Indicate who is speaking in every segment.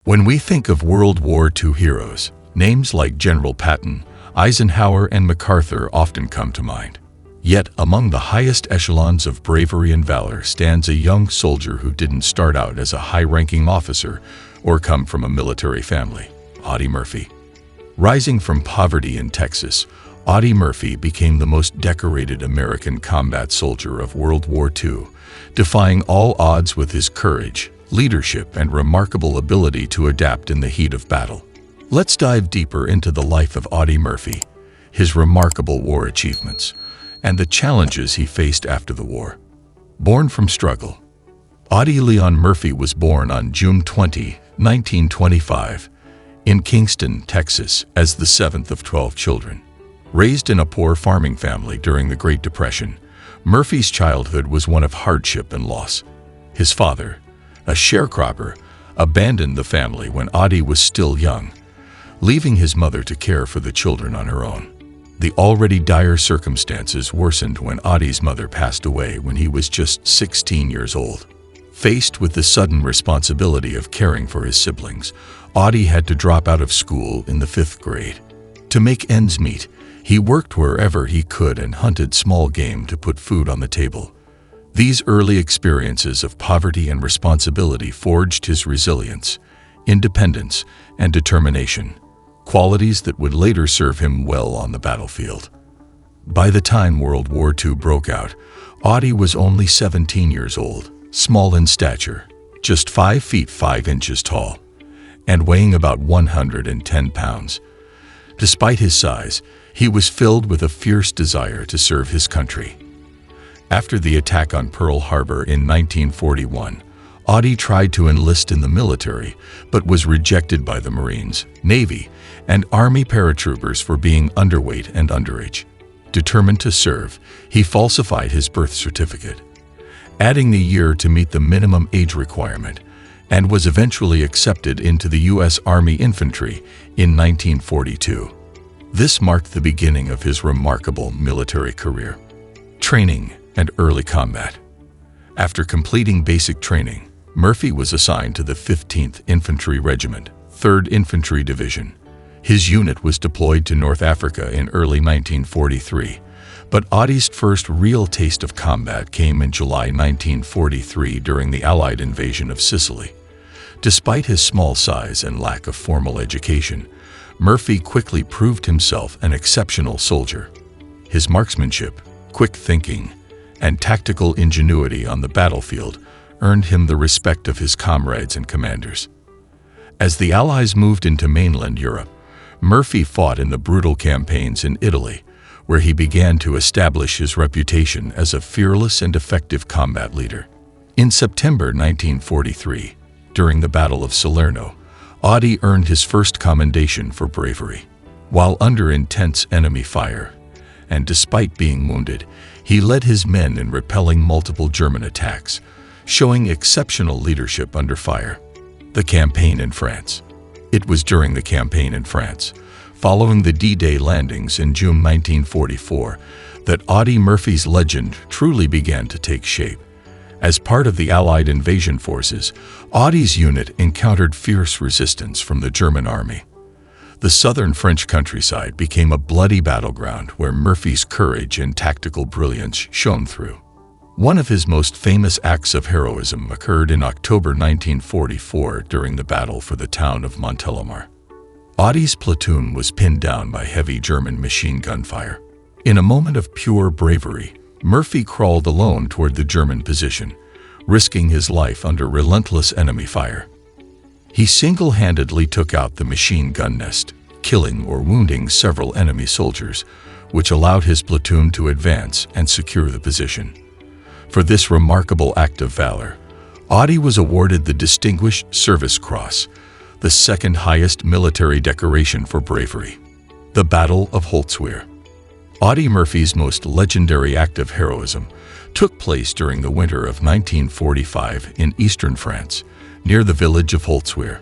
Speaker 1: When we think of World War II heroes, names like General Patton, Eisenhower, and MacArthur often come to mind. Yet, among the highest echelons of bravery and valor stands a young soldier who didn't start out as a high-ranking officer or come from a military family: Audie Murphy. Rising from poverty in Texas, Audie Murphy became the most decorated American combat soldier of World War II, defying all odds with his courage, leadership, and remarkable ability to adapt in the heat of battle. Let's dive deeper into the life of Audie Murphy, his remarkable war achievements, and the challenges he faced after the war. Born from struggle, Audie Leon Murphy was born on June 20, 1925, in Kingston, Texas, as the seventh of 12 children. Raised in a poor farming family during the Great Depression, Murphy's childhood was one of hardship and loss. His father, a sharecropper, abandoned the family when Audie was still young, leaving his mother to care for the children on her own. The already dire circumstances worsened when Audie's mother passed away when he was just 16 years old. Faced with the sudden responsibility of caring for his siblings, Audie had to drop out of school in the 5th grade. To make ends meet, he worked wherever he could and hunted small game to put food on the table. These early experiences of poverty and responsibility forged his resilience, independence, and determination, qualities that would later serve him well on the battlefield. By the time World War II broke out, Audie was only 17 years old, small in stature, just 5 feet 5 inches tall, and weighing about 110 pounds. Despite his size, he was filled with a fierce desire to serve his country. After the attack on Pearl Harbor in 1941, Audie tried to enlist in the military, but was rejected by the Marines, Navy, and Army paratroopers for being underweight and underage. Determined to serve, he falsified his birth certificate, adding the year to meet the minimum age requirement, and was eventually accepted into the U.S. Army Infantry in 1942. This marked the beginning of his remarkable military career. Training and early combat. After completing basic training, Murphy was assigned to the 15th Infantry Regiment, 3rd Infantry Division. His unit was deployed to North Africa in early 1943, but Audie's first real taste of combat came in July 1943 during the Allied invasion of Sicily. Despite his small size and lack of formal education, Murphy quickly proved himself an exceptional soldier. His marksmanship, quick thinking, and tactical ingenuity on the battlefield earned him the respect of his comrades and commanders. As the Allies moved into mainland Europe, Murphy fought in the brutal campaigns in Italy, where he began to establish his reputation as a fearless and effective combat leader. In September 1943, during the Battle of Salerno, Audie earned his first commendation for bravery. While under intense enemy fire, and despite being wounded, he led his men in repelling multiple German attacks, showing exceptional leadership under fire. The campaign in France. It was during the campaign in France, following the D-Day landings in June 1944, that Audie Murphy's legend truly began to take shape. As part of the Allied invasion forces, Audie's unit encountered fierce resistance from the German army. The southern French countryside became a bloody battleground where Murphy's courage and tactical brilliance shone through. One of his most famous acts of heroism occurred in October 1944 during the battle for the town of Montelimar. Audie's platoon was pinned down by heavy German machine gun fire. In a moment of pure bravery, Murphy crawled alone toward the German position, risking his life under relentless enemy fire. He single-handedly took out the machine gun nest, killing or wounding several enemy soldiers, which allowed his platoon to advance and secure the position. For this remarkable act of valor, Audie was awarded the Distinguished Service Cross, the second highest military decoration for bravery. The Battle of Holzwihr. Audie Murphy's most legendary act of heroism took place during the winter of 1945 in eastern France, near the village of Holzwihr.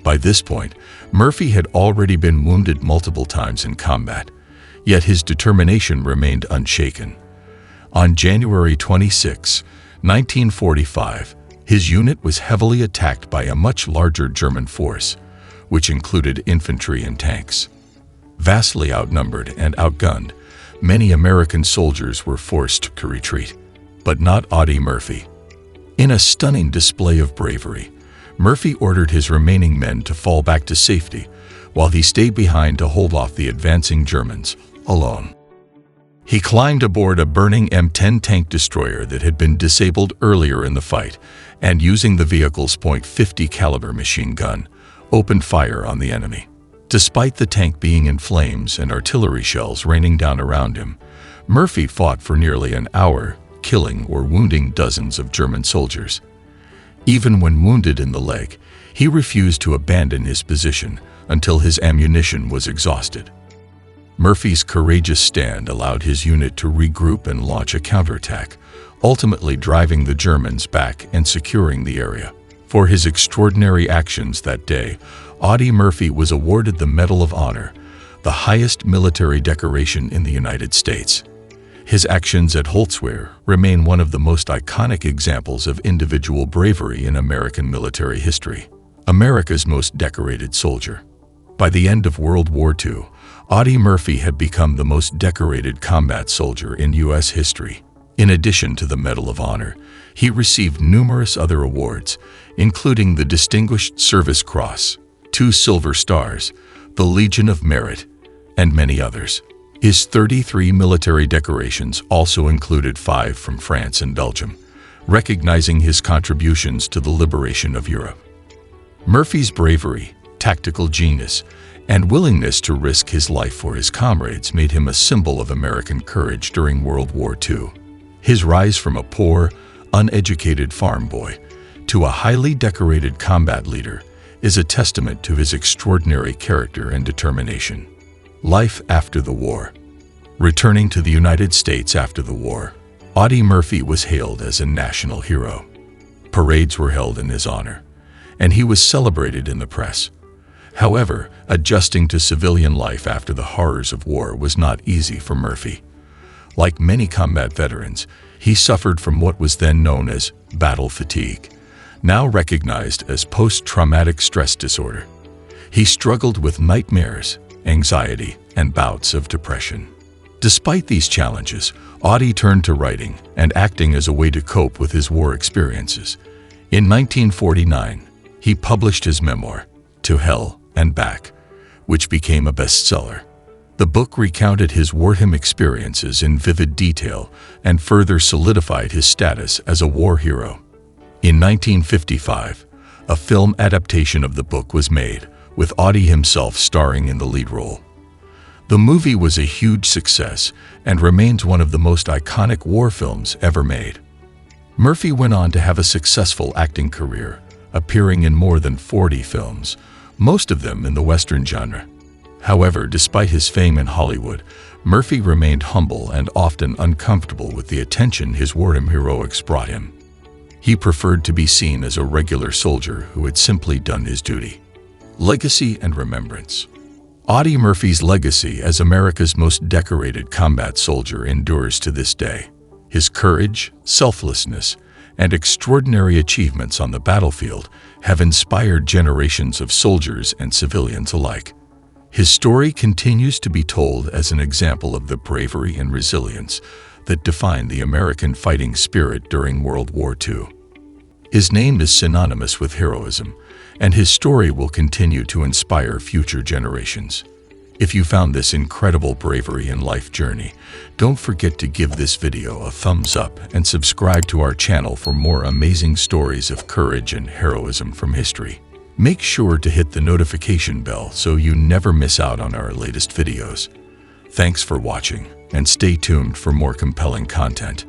Speaker 1: By this point, Murphy had already been wounded multiple times in combat, yet his determination remained unshaken. On January 26, 1945, His unit was heavily attacked by a much larger German force, which included infantry and tanks. Vastly outnumbered and outgunned, many American soldiers were forced to retreat, but not Audie Murphy. In a stunning display of bravery, Murphy ordered his remaining men to fall back to safety, while he stayed behind to hold off the advancing Germans, alone. He climbed aboard a burning M10 tank destroyer that had been disabled earlier in the fight, and using the vehicle's .50 caliber machine gun, opened fire on the enemy. Despite the tank being in flames and artillery shells raining down around him, Murphy fought for nearly an hour, killing or wounding dozens of German soldiers. Even when wounded in the leg, he refused to abandon his position until his ammunition was exhausted. Murphy's courageous stand allowed his unit to regroup and launch a counterattack, ultimately driving the Germans back and securing the area. For his extraordinary actions that day, Audie Murphy was awarded the Medal of Honor, the highest military decoration in the United States. His actions at Holzwehr remain one of the most iconic examples of individual bravery in American military history. America's most decorated soldier. By the end of World War II, Audie Murphy had become the most decorated combat soldier in U.S. history. In addition to the Medal of Honor, he received numerous other awards, including the Distinguished Service Cross, 2 Silver Stars, the Legion of Merit, and many others. His 33 military decorations also included 5 from France and Belgium, recognizing his contributions to the liberation of Europe. Murphy's bravery, tactical genius, and willingness to risk his life for his comrades made him a symbol of American courage during World War II. His rise from a poor, uneducated farm boy to a highly decorated combat leader is a testament to his extraordinary character and determination. Life after the war. Returning to the United States after the war, Audie Murphy was hailed as a national hero. Parades were held in his honor, and he was celebrated in the press. However, adjusting to civilian life after the horrors of war was not easy for Murphy. Like many combat veterans, he suffered from what was then known as battle fatigue, now recognized as post-traumatic stress disorder. He struggled with nightmares, anxiety, and bouts of depression. Despite these challenges, Audie turned to writing and acting as a way to cope with his war experiences. In 1949, he published his memoir, To Hell and Back, which became a bestseller. The book recounted his wartime experiences in vivid detail and further solidified his status as a war hero. In 1955, a film adaptation of the book was made, with Audie himself starring in the lead role. The movie was a huge success and remains one of the most iconic war films ever made. Murphy went on to have a successful acting career, appearing in more than 40 films, most of them in the Western genre. However, despite his fame in Hollywood, Murphy remained humble and often uncomfortable with the attention his wartime heroics brought him. He preferred to be seen as a regular soldier who had simply done his duty. Legacy and remembrance. Audie Murphy's legacy as America's most decorated combat soldier endures to this day. His courage, selflessness, and extraordinary achievements on the battlefield have inspired generations of soldiers and civilians alike. His story continues to be told as an example of the bravery and resilience that defined the American fighting spirit during World War II. His name is synonymous with heroism, and his story will continue to inspire future generations. If you found this incredible bravery and life journey, don't forget to give this video a thumbs up and subscribe to our channel for more amazing stories of courage and heroism from history. Make sure to hit the notification bell so you never miss out on our latest videos. Thanks for watching, and stay tuned for more compelling content.